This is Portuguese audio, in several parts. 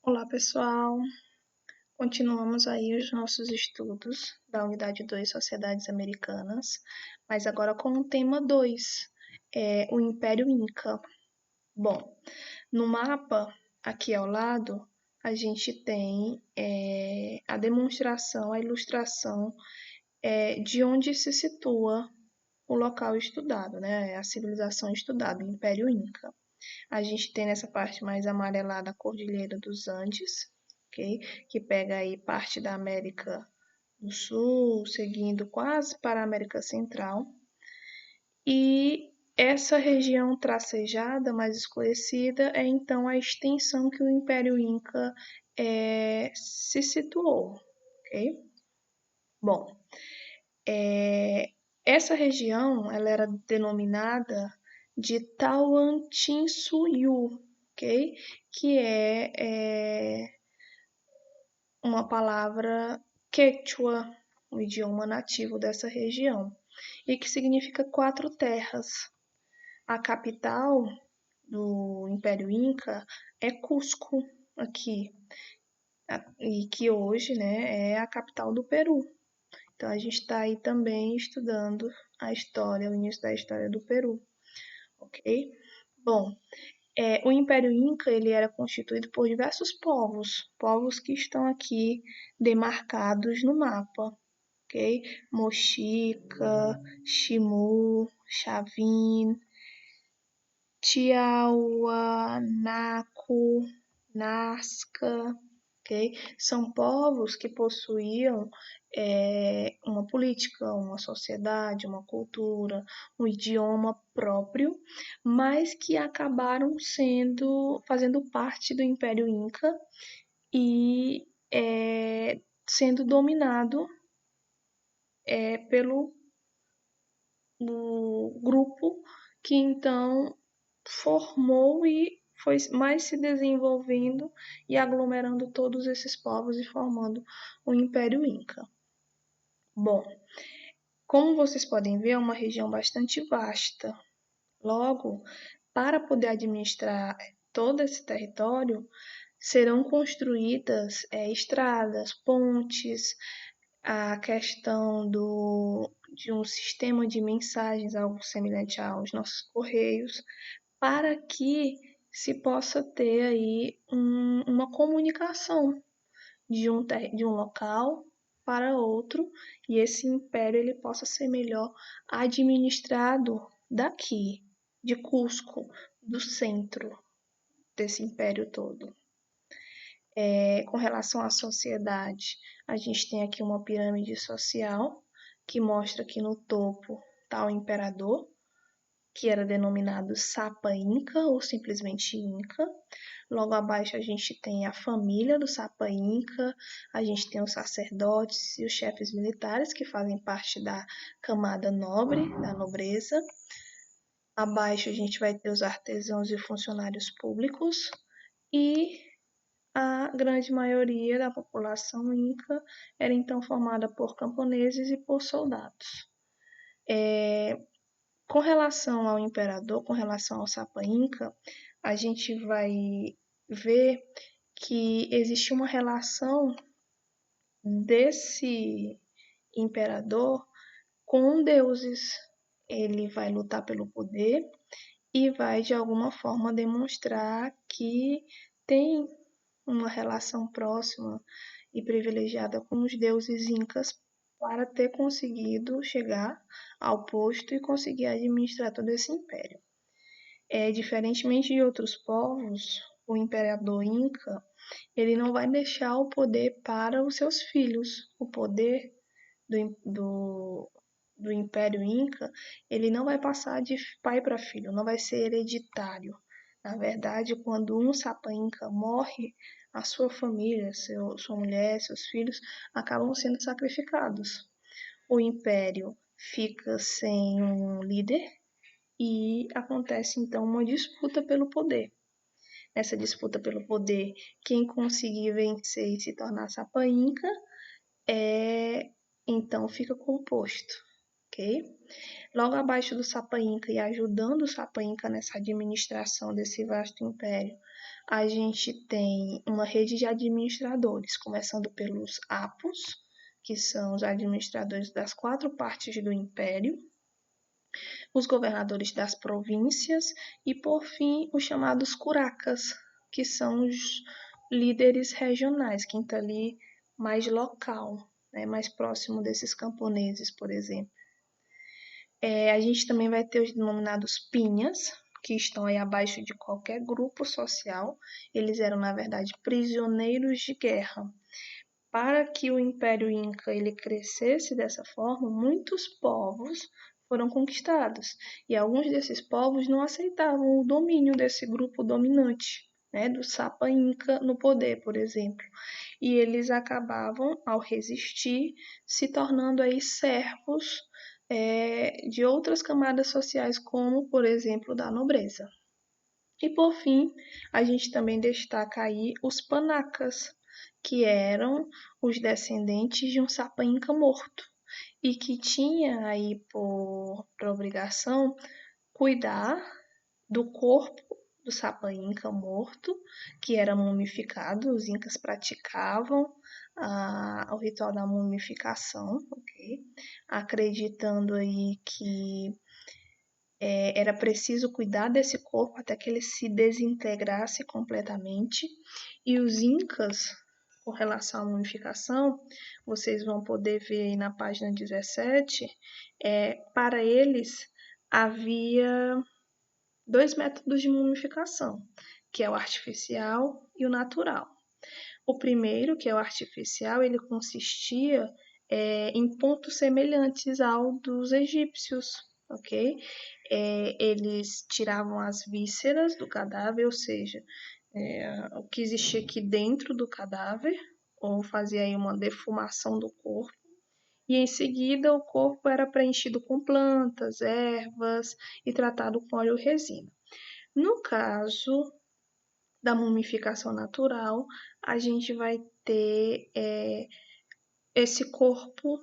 Olá, pessoal. Continuamos aí os nossos estudos da Unidade 2, Sociedades Americanas, mas agora com o tema 2, o Império Inca. Bom, no mapa, aqui ao lado, a gente tem a demonstração, a ilustração de onde se situa o local estudado, né? A civilização estudada, o Império Inca. A gente tem nessa parte mais amarelada a Cordilheira dos Andes, ok? Que pega aí parte da América do Sul, seguindo quase para a América Central. E essa região tracejada, mais escurecida, é então a extensão que o Império Inca se situou, ok? Bom, essa região ela era denominada de Tawantinsuyu, ok? Que é uma palavra quechua, o idioma nativo dessa região, e que significa quatro terras. A capital do Império Inca é Cusco, aqui, e que hoje, né, é a capital do Peru. Então, a gente está aí também estudando a história, o início da história do Peru, ok? Bom, o Império Inca ele era constituído por diversos povos que estão aqui demarcados no mapa, ok? Mochica, Chimu, Chavin, Tiahuanaco, Nazca, ok? São povos que possuíam uma política, uma sociedade, uma cultura, um idioma próprio, mas que acabaram fazendo parte do Império Inca e sendo dominado pelo grupo que então formou e foi mais se desenvolvendo e aglomerando todos esses povos e formando o Império Inca. Bom, como vocês podem ver, é uma região bastante vasta. Logo, para poder administrar todo esse território, serão construídas estradas, pontes, a questão de um sistema de mensagens, algo semelhante aos nossos correios, para que se possa ter aí uma comunicação de um local para outro e esse império ele possa ser melhor administrado daqui, de Cusco, do centro desse império todo. Com relação à sociedade, a gente tem aqui uma pirâmide social que mostra que no topo está o imperador, que era denominado Sapa Inca ou simplesmente Inca. Logo abaixo a gente tem a família do Sapa Inca, a gente tem os sacerdotes e os chefes militares que fazem parte da camada nobre, da nobreza. Abaixo a gente vai ter os artesãos e funcionários públicos e a grande maioria da população inca era então formada por camponeses e por soldados. Com relação ao imperador, com relação ao Sapa Inca, a gente vai ver que existe uma relação desse imperador com deuses. Ele vai lutar pelo poder e vai, de alguma forma, demonstrar que tem uma relação próxima e privilegiada com os deuses incas para ter conseguido chegar ao posto e conseguir administrar todo esse império. Diferentemente de outros povos, o imperador inca ele não vai deixar o poder para os seus filhos. O poder do Império Inca, ele não vai passar de pai para filho, não vai ser hereditário. Na verdade, quando um Sapa Inca morre, a sua família, sua mulher, seus filhos acabam sendo sacrificados. O império fica sem um líder e acontece então uma disputa pelo poder. Nessa disputa pelo poder, quem conseguir vencer e se tornar Sapa Inca então fica composto, ok? Logo abaixo do Sapa Inca e ajudando o Sapa Inca nessa administração desse vasto império, a gente tem uma rede de administradores, começando pelos apos, que são os administradores das 4 partes do império, os governadores das províncias e, por fim, os chamados curacas, que são os líderes regionais, quem está ali mais local, né, mais próximo desses camponeses, por exemplo. A gente também vai ter os denominados pinhas, que estão aí abaixo de qualquer grupo social. Eles eram, na verdade, prisioneiros de guerra. Para que o Império Inca ele crescesse dessa forma, muitos povos foram conquistados. E alguns desses povos não aceitavam o domínio desse grupo dominante, né, do Sapa Inca no poder, por exemplo. E eles acabavam, ao resistir, se tornando aí servos de outras camadas sociais, como, por exemplo, da nobreza. E, por fim, a gente também destaca aí os panacas, que eram os descendentes de um Sapa Inca morto e que tinha aí por obrigação cuidar do corpo do Sapa Inca morto, que era mumificado. Os incas praticavam o ritual da mumificação, ok? Acreditando aí que era preciso cuidar desse corpo até que ele se desintegrasse completamente. E os incas, com relação à mumificação, vocês vão poder ver aí na página 17, para eles havia 2 métodos de mumificação, que é o artificial e o natural. O primeiro, que é o artificial, ele consistia em pontos semelhantes ao dos egípcios, ok? Eles tiravam as vísceras do cadáver, ou seja, o que existia aqui dentro do cadáver, ou fazia aí uma defumação do corpo, e em seguida o corpo era preenchido com plantas, ervas e tratado com óleo resina. No caso da mumificação natural, a gente vai ter esse corpo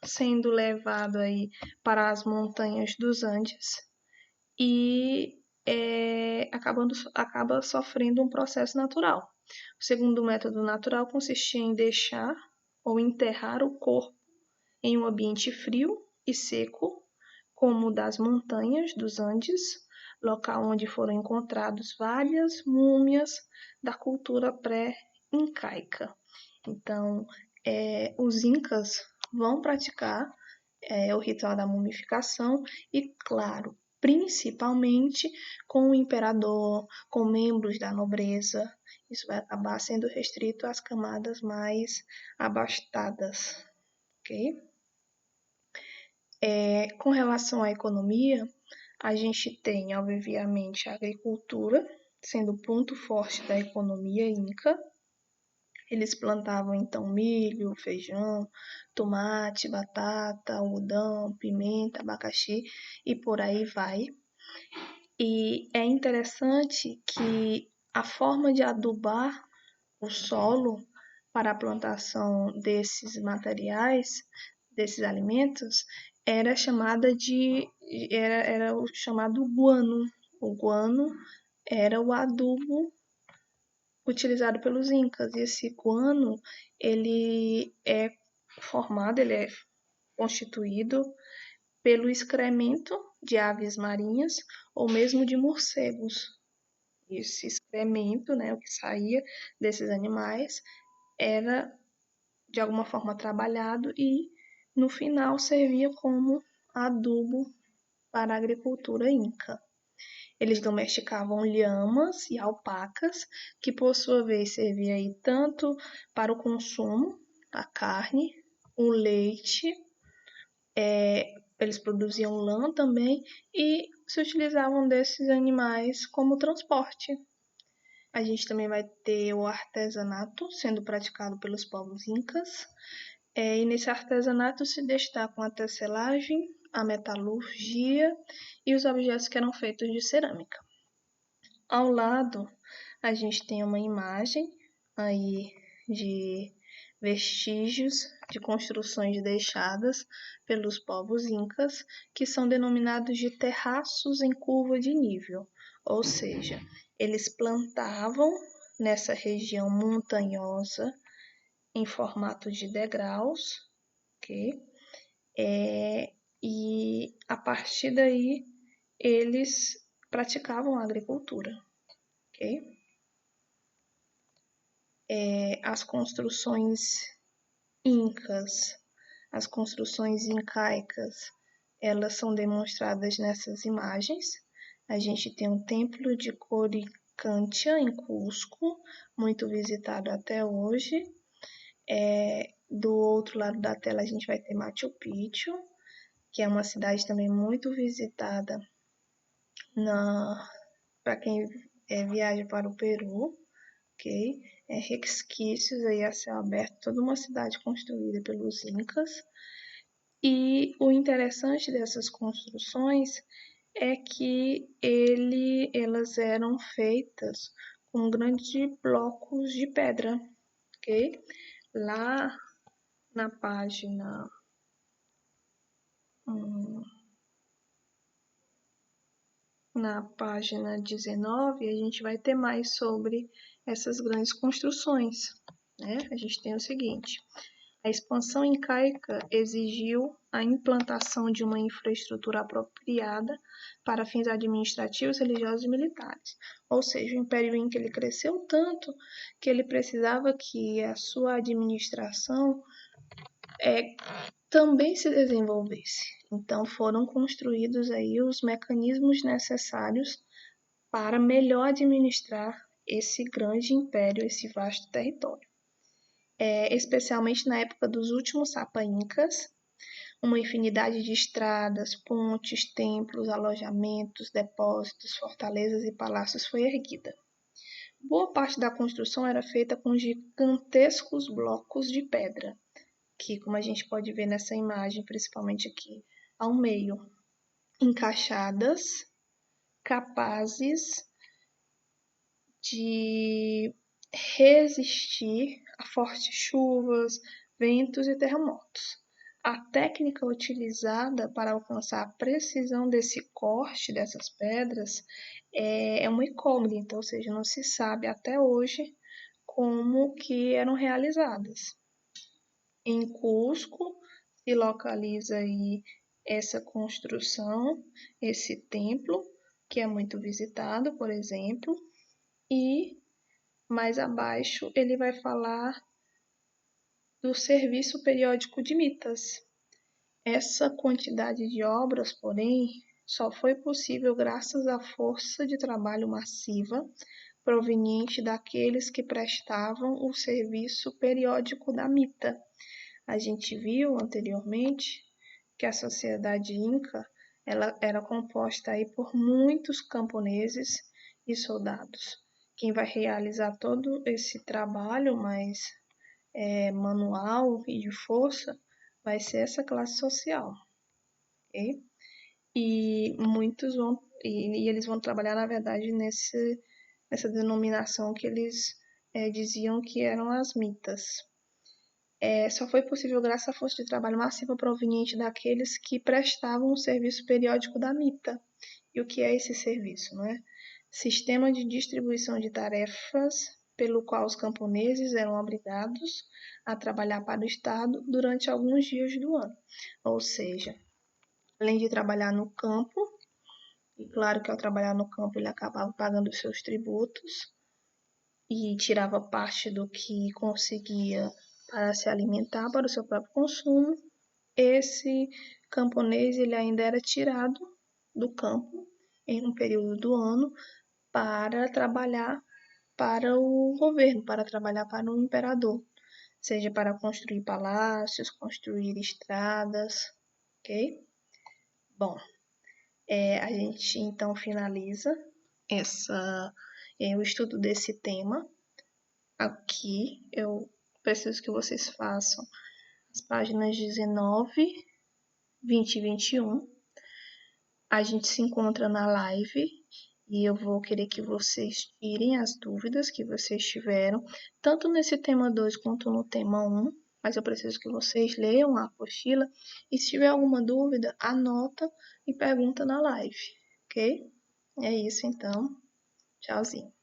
sendo levado aí para as montanhas dos Andes e acaba sofrendo um processo natural. O segundo método natural consistia em deixar ou enterrar o corpo em um ambiente frio e seco, como o das montanhas dos Andes, local onde foram encontrados várias múmias da cultura pré-incaica. Então, os incas vão praticar o ritual da mumificação e, claro, principalmente com o imperador, com membros da nobreza. Isso vai acabar sendo restrito às camadas mais abastadas, ok? Com relação à economia, a gente tem, obviamente, a agricultura, sendo o ponto forte da economia inca. Eles plantavam, então, milho, feijão, tomate, batata, algodão, pimenta, abacaxi e por aí vai. E é interessante que a forma de adubar o solo para a plantação desses materiais, desses alimentos, era o chamado guano. O guano era o adubo utilizado pelos incas. E esse guano, ele é constituído pelo excremento de aves marinhas ou mesmo de morcegos. Esse excremento, né, o que saía desses animais, era de alguma forma trabalhado e no final servia como adubo para a agricultura inca. Eles domesticavam lhamas e alpacas, que por sua vez servia aí tanto para o consumo, a carne, o leite, eles produziam lã também e se utilizavam desses animais como transporte. A gente também vai ter o artesanato sendo praticado pelos povos incas. E nesse artesanato se destacam a tecelagem, a metalurgia e os objetos que eram feitos de cerâmica. Ao lado, a gente tem uma imagem aí de vestígios de construções deixadas pelos povos incas, que são denominados de terraços em curva de nível, ou seja, Eles plantavam nessa região montanhosa em formato de degraus, ok? E a partir daí eles praticavam a agricultura, ok? As construções incas, as construções incaicas, elas são demonstradas nessas imagens. A gente tem um templo de Coricancha, em Cusco, muito visitado até hoje. Do outro lado da tela a gente vai ter Machu Picchu, que é uma cidade também muito visitada para quem viaja para o Peru, ok? Resquícios aí a céu aberto, toda uma cidade construída pelos Incas. E o interessante dessas construções é que elas eram feitas com grandes blocos de pedra, ok? Lá na página na página 19, a gente vai ter mais sobre essas grandes construções, né? A gente tem o seguinte: a expansão incaica exigiu a implantação de uma infraestrutura apropriada para fins administrativos, religiosos e militares. Ou seja, o Império Inca ele cresceu tanto que ele precisava que a sua administração também se desenvolvesse. Então foram construídos aí os mecanismos necessários para melhor administrar esse grande império, esse vasto território. Especialmente na época dos últimos Sapa Incas, uma infinidade de estradas, pontes, templos, alojamentos, depósitos, fortalezas e palácios foi erguida. Boa parte da construção era feita com gigantescos blocos de pedra, que, como a gente pode ver nessa imagem, principalmente aqui ao meio, encaixadas, capazes de resistir a fortes chuvas, ventos e terremotos. A técnica utilizada para alcançar a precisão desse corte dessas pedras é uma incógnita, ou seja, não se sabe até hoje como que eram realizadas. Em Cusco se localiza aí essa construção, esse templo, que é muito visitado, por exemplo, e mais abaixo ele vai falar do Serviço Periódico de Mitas. Essa quantidade de obras, porém, só foi possível graças à força de trabalho massiva proveniente daqueles que prestavam o serviço periódico da mita. A gente viu anteriormente que a sociedade inca ela era composta aí por muitos camponeses e soldados. Quem vai realizar todo esse trabalho mais manual e de força vai ser essa classe social, ok? E muitos vão e eles vão trabalhar na verdade nessa denominação que eles diziam que eram as mitas. Só foi possível graças à força de trabalho massiva proveniente daqueles que prestavam o serviço periódico da mita. E o que é esse serviço, não é? Sistema de distribuição de tarefas pelo qual os camponeses eram obrigados a trabalhar para o Estado durante alguns dias do ano. Ou seja, além de trabalhar no campo, e claro que ao trabalhar no campo ele acabava pagando os seus tributos e tirava parte do que conseguia para se alimentar para o seu próprio consumo, esse camponês ele ainda era tirado do campo em um período do ano para trabalhar para o governo, para trabalhar para o imperador, seja para construir palácios, construir estradas, ok? Bom, a gente então finaliza o estudo desse tema. Aqui eu preciso que vocês façam as páginas 19, 20 e 21. A gente se encontra na live e eu vou querer que vocês tirem as dúvidas que vocês tiveram, tanto nesse tema 2 quanto no tema 1, mas eu preciso que vocês leiam a apostila e se tiver alguma dúvida, anota e pergunta na live, ok? É isso então. Tchauzinho.